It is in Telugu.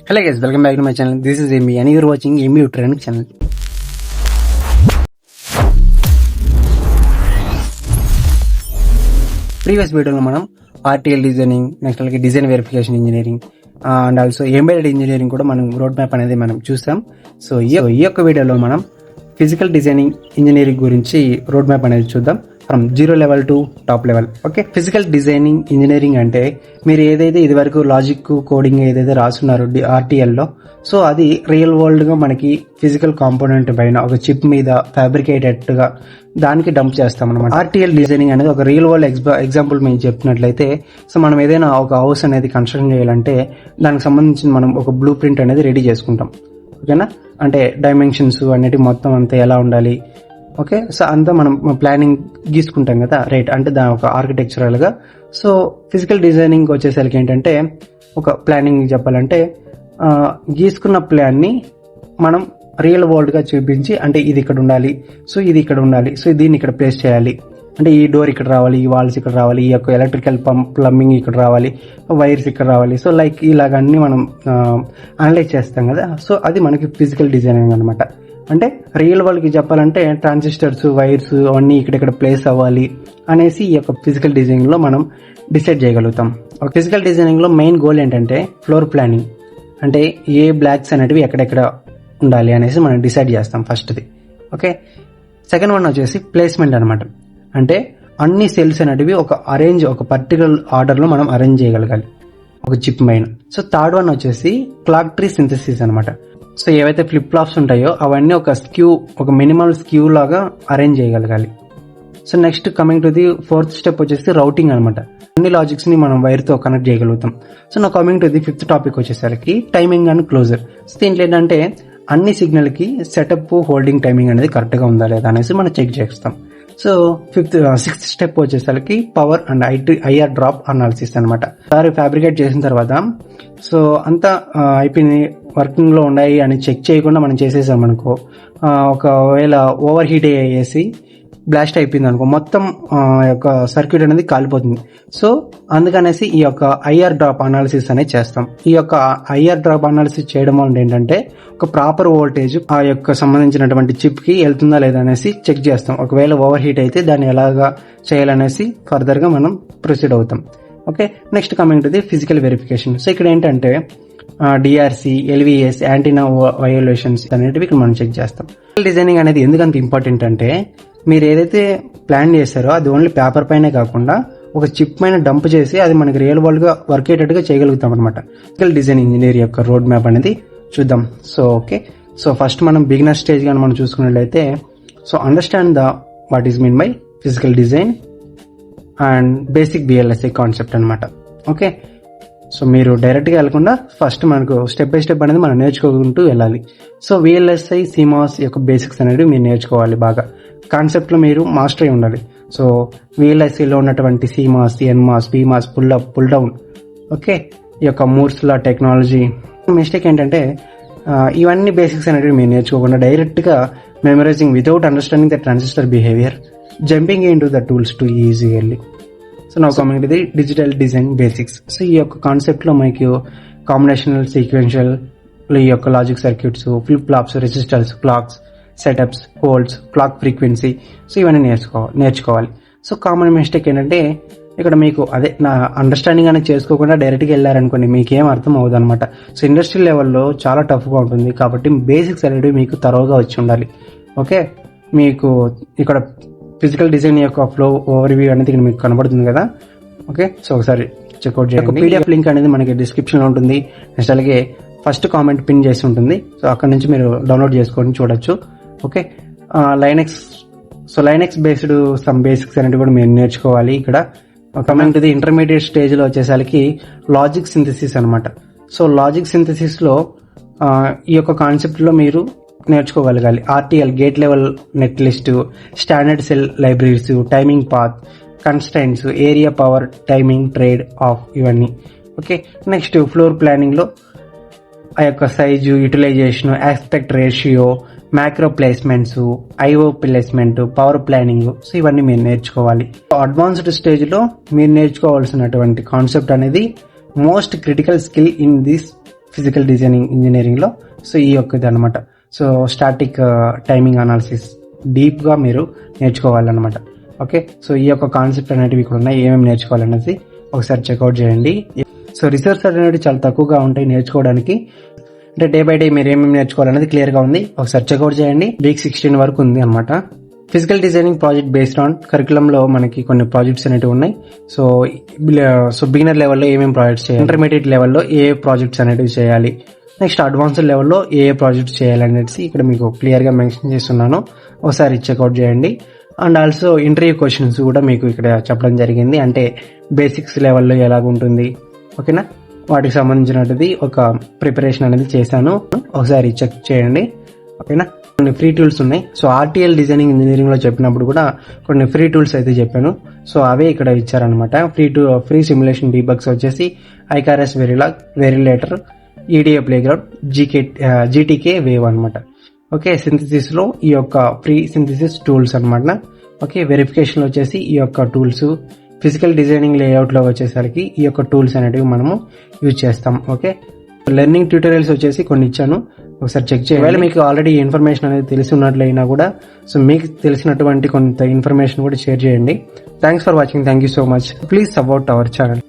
Hello guys, welcome back to my channel. This is Amy and you are watching Amy Training channel. Previous video lo manam RTL designing, next alage design verification engineering and also embedded engineering kuda manam road map anedi manam chusam. So ee yokka video lo manam physical designing engineering gurinchi road map anedi chuddam from zero level to top level. Okay, physical designing engineering అంటే మీరు ఏదైతే ఇది వరకు లాజిక్ కోడింగ్ ఏదైతే రాస్తున్నారో RTL లో, సో అది రియల్ వరల్డ్ గా మనకి ఫిజికల్ కాంపోనెంట్ పైన ఒక చిప్ మీద ఫ్యాబ్రికేటెడ్ గా దానికి డంప్ చేస్తాం అనమాట. RTL డిజైనింగ్ అనేది ఒక రియల్ వరల్డ్ ఎగ్జాంపుల్ మేము చెప్పినట్లయితే, సో మనం ఏదైనా ఒక హౌస్ అనేది కన్స్ట్రక్షన్ చేయాలంటే దానికి సంబంధించిన మనం ఒక బ్లూ ప్రింట్ అనేది రెడీ చేసుకుంటాం. ఓకేనా, అంటే డైమెన్షన్స్ అనేటివి మొత్తం అంతా ఎలా ఉండాలి, ఓకే, సో అంతా మనం ప్లానింగ్ గీసుకుంటాం కదా, రైట్, అంటే దాని ఒక ఆర్కిటెక్చరల్ గా. సో ఫిజికల్ డిజైనింగ్ వచ్చేసరికి ఏంటంటే ఒక ప్లానింగ్ చెప్పాలంటే గీసుకున్న ప్లాన్ ని మనం రియల్ వరల్డ్ గా చూపించి, అంటే ఇది ఇక్కడ ఉండాలి, సో ఇది ఇక్కడ ఉండాలి, సో దీన్ని ఇక్కడ ప్లేస్ చేయాలి, అంటే ఈ డోర్ ఇక్కడ రావాలి, ఈ వాల్స్ ఇక్కడ రావాలి, ఈ యొక్క ఎలక్ట్రికల్ ప్లంబింగ్ ఇక్కడ రావాలి, వైర్స్ ఇక్కడ రావాలి, సో లైక్ ఇలాగన్నీ మనం అనలైజ్ చేస్తాం కదా. సో అది మనకి ఫిజికల్ డిజైనింగ్ అనమాట. అంటే రియల్ వరల్డ్ కి చెప్పాలంటే ట్రాన్సిస్టర్స్, వైర్స్ అవన్నీ ఇక్కడెక్కడ ప్లేస్ అవ్వాలి అనేసి ఈ యొక్క ఫిజికల్ డిజైనింగ్ లో మనం డిసైడ్ చేయగలుగుతాం. ఫిజికల్ డిజైనింగ్ లో మెయిన్ గోల్ ఏంటంటే ఫ్లోర్ ప్లానింగ్, అంటే ఏ బ్లాక్స్ అనేటివి ఎక్కడెక్కడ ఉండాలి అనేసి మనం డిసైడ్ చేస్తాం ఫస్ట్ది. ఓకే, సెకండ్ వన్ వచ్చేసి ప్లేస్మెంట్ అనమాట. అంటే అన్ని సెల్స్ అనేటివి ఒక పర్టికులర్ ఆర్డర్ లో మనం అరేంజ్ చేయగలగాలి ఒక చిప్ పైన. సో థర్డ్ వన్ వచ్చేసి క్లాక్ ట్రీ సింథసిస్ అనమాట. సో ఏవైతే ఫ్లిప్ ఫ్లాప్స్ ఉంటాయో అవన్నీ ఒక మినిమల్ స్క్యూ లాగా అరేంజ్ చేయగలగాలి. So next coming to the fourth step వచ్చేసి రౌటింగ్ అనమాట. అన్ని లాజిక్స్ ని మనం వైర్ తో కనెక్ట్ చేయగలుగుతాం. సో నా coming to the fifth topic వచ్చేసరికి టైమింగ్ అండ్ క్లోజర్. సో దీంట్లో ఏంటంటే అన్ని సిగ్నల్ కి సెటప్ హోల్డింగ్ టైమింగ్ అనేది కరెక్ట్ గా ఉందా లేదా అనేసి మనం చెక్ చేస్తాం. సో సిక్స్త్ స్టెప్ వచ్చేసరికి power and IR drop analysis అనమాట. ఫ్యాబ్రికేట్ చేసిన తర్వాత సో అంతా అయిపోయింది, వర్కింగ్ లో ఉన్నాయి అని చెక్ చేయకుండా మనం చేసేసాం అనుకో, ఒకవేళ ఓవర్ హీట్ అయ్యేసి బ్లాస్ట్ అయిపోయింది అనుకో, మొత్తం యొక్క సర్క్యూట్ అనేది కాలిపోతుంది. సో అందుకనేసి ఈ యొక్క ఐఆర్ డ్రాప్ అనాలిసిస్ అనేది చేస్తాం. ఈ యొక్క ఐఆర్ డ్రాప్ అనాలిసిస్ చేయడం వల్ల ఏంటంటే ఒక ప్రాపర్ వోల్టేజ్ ఆ యొక్క సంబంధించినటువంటి చిప్ కి వెళ్తుందా లేదా అనేసి చెక్ చేస్తాం. ఒకవేళ ఓవర్ హీట్ అయితే దాన్ని ఎలాగా చేయాలనేసి ఫర్దర్ గా మనం ప్రొసీడ్ అవుతాం. Okay, next coming to the physical verification. So ఇక్కడ ఏంటంటే డిఆర్సి, ఎల్విఎస్, యాంటీనా వయోలేషన్స్ అనేటివి ఇక్కడ మనం చెక్ చేస్తాం. డిజైనింగ్ అనేది ఎందుకంత ఇంపార్టెంట్ అంటే మీరు ఏదైతే ప్లాన్ చేస్తారో అది ఓన్లీ పేపర్ పైనే కాకుండా ఒక చిప్ పైన డంప్ చేసి అది మనకి రియల్ వరల్డ్ గా వర్క్ అయ్యేటట్టుగా చేయగలుగుతాం అనమాట. ఫిజికల్ డిజైన్ ఇంజనీర్ యొక్క రోడ్ మ్యాప్ అనేది చూద్దాం. సో ఓకే, సో ఫస్ట్ మనం బిగినర్ స్టేజ్ గా మనం చూసుకున్నట్లయితే, so understand what is mean by physical design and basic VLSI concept అనమాట. ఓకే, సో మీరు డైరెక్ట్ గా వెళ్లకుండా ఫస్ట్ మనకు స్టెప్ బై స్టెప్ అనేది మనం నేర్చుకుంటూ వెళ్ళాలి. సో VLSI, CMOS యొక్క బేసిక్స్ అనేవి మీరు నేర్చుకోవాలి బాగా. కాన్సెప్ట్ లో మీరు మాస్టర్ అయి ఉండాలి. సో VLSI లో ఉన్నటువంటి CMOS, NMOS, PMOS, pull up, pull down, okay, ఈ యొక్క మూర్స్ లా టెక్నాలజీ. మిస్టేక్ ఏంటంటే ఇవన్నీ బేసిక్స్ అనేవి మీరు నేర్చుకోకుండా డైరెక్ట్ గా memorizing without understanding the transistor behaviour, jumping in to the tools to easily. So now coming to the digital design basics. So ఈ యొక్క కాన్సెప్ట్ లో మీకు కాంబినేషనల్, సీక్వెన్షియల్, ఈ యొక్క logic circuits, flip flops, resistors, clocks, setups, holds, clock frequency, so ఇవన్నీ నేర్చుకోవాలి. సో కామన్ మిస్టేక్ ఏంటంటే ఇక్కడ మీకు అదే నా అండర్స్టాండింగ్ అనేది చేసుకోకుండా డైరెక్ట్ గా వెళ్ళారనుకోండి మీకేం అర్థం అవ్వదు అనమాట. సో ఇండస్ట్రియల్ లెవెల్లో చాలా టఫ్ గా ఉంటుంది కాబట్టి బేసిక్స్ అనేవి మీకు తరోగా వచ్చి ఉండాలి. ఓకే, మీకు ఇక్కడ ఫిజికల్ డిజైన్ యొక్క ఫ్లో ఓవర్వ్యూ అనేది ఇక్కడ మీకు కనబడుతుంది కదా. ఓకే, సో ఒకసారి చెక్అవుట్ చేయండి. PDF లింక్ అనేది మనకి డిస్క్రిప్షన్ లో ఉంటుంది. నెక్స్ట్ అలాగే ఫస్ట్ కామెంట్ పిన్ చేసి ఉంటుంది. సో అక్కడ నుంచి మీరు డౌన్లోడ్ చేసుకొని చూడొచ్చు. Okay, Linux based some basics అనేవి కూడా మీరు నేర్చుకోవాలి. ఇక్కడ coming to the intermediate stage లో వచ్చేసరికి లాజిక్ సింథసిస్ అనమాట. సో లాజిక్ సింథసిస్ లో ఈ యొక్క కాన్సెప్ట్ లో మీరు నేర్చుకోగలగాలి. RTL, gate level net list, standard cell libraries, timing path, constraints, area, power, timing, trade off, ఇవన్నీ. ఓకే, నెక్స్ట్ ఫ్లోర్ ప్లానింగ్ లో ఆ యొక్క size, utilisation, aspect ratio, macro placements, IO placement, power planning, so ఇవన్నీ మీరు నేర్చుకోవాలి. అడ్వాన్స్డ్ స్టేజ్ లో మీరు నేర్చుకోవాల్సినటువంటి కాన్సెప్ట్ అనేది most critical skill in this physical designing engineering లో. సో ఈ యొక్కది అనమాట. So static timing analysis deep గా మీరు నేర్చుకోవాలన్నమాట. ఓకే, సో ఈ యొక్క కాన్సెప్ట్ అనేటివి ఇక్కడ ఉన్నాయి, ఏమేమి నేర్చుకోవాలనేది ఒకసారి చెక్అవుట్ చేయండి. సో రిసోర్సెస్ అనేవి చాలా తక్కువగా ఉంటాయి నేర్చుకోవడానికి. అంటే డే బై డే మీరు ఏమేమి నేర్చుకోవాలనేది క్లియర్ గా ఉంది, ఒకసారి చెక్అవుట్ చేయండి. వీక్ 16 వరకు ఉంది అనమాట. Physical designing project based on curriculum లో మనకి కొన్ని ప్రాజెక్ట్స్ అనేవి ఉన్నాయి. సో బిగినర్ లెవెల్లో ఏమేమి ప్రాజెక్ట్స్ చేయాలి, ఇంటర్మీడియట్ లెవెల్లో ఏ ప్రాజెక్ట్స్ అనేవి చేయాలి, నెక్స్ట్ అడ్వాన్స్డ్ లెవెల్లో ఏ ప్రాజెక్ట్స్ చేయాలి అనేసి ఇక్కడ మీకు క్లియర్ గా మెన్షన్ చేస్తున్నాను, ఒకసారి చెక్అవుట్ చేయండి. అండ్ ఆల్సో ఇంటర్వ్యూ క్వశ్చన్స్ కూడా మీకు ఇక్కడ చెప్పడం జరిగింది, అంటే బేసిక్స్ లెవెల్లో ఎలాగుంటుంది. ఓకేనా, వాటికి సంబంధించినది ఒక ప్రిపరేషన్ అనేది చేశాను, ఒకసారి చెక్ చేయండి. ఓకేనా, కొన్ని ఫ్రీ టూల్స్ ఉన్నాయి. సో ఆర్టీఎల్ డిజైనింగ్ ఇంజనీరింగ్ లో చెప్పినప్పుడు కూడా కొన్ని ఫ్రీ టూల్స్ అయితే చెప్పాను. సో అవే ఇక్కడ ఇచ్చారనమాట. ఫ్రీ సిమ్యులేషన్ డీబగ్స్ వచ్చేసి ఐకారస్ వెరిలాగ్, వెరిలేటర్, ఈడిఏ ప్లేగ్రౌండ్, జీటీకే వేవ్ అనమాట. ఓకే, సింథసిస్ లో ఈ యొక్క ఫ్రీ సింథసిస్ టూల్స్ అనమాట. ఓకే, వెరిఫికేషన్ లో వచ్చేసి ఈ యొక్క టూల్స్, ఫిజికల్ డిజైనింగ్ లేఅవుట్ లో వచ్చేసరికి ఈ యొక్క టూల్స్ అనేటివి మనము యూజ్ చేస్తాం. ఓకే, లెర్నింగ్ ట్యూటోరియల్స్ వచ్చేసి కొన్ని ఇచ్చాను, ఒకసారి చెక్ చేయాలి. ఒకవేళ మీకు ఆల్రెడీ ఇన్ఫర్మేషన్ అనేది తెలిసి ఉన్నట్లయినా కూడా సో మీకు తెలిసినటువంటి కొంత ఇన్ఫర్మేషన్ కూడా షేర్ చేయండి. Thanks for watching. Thank you so much. Please support our channel.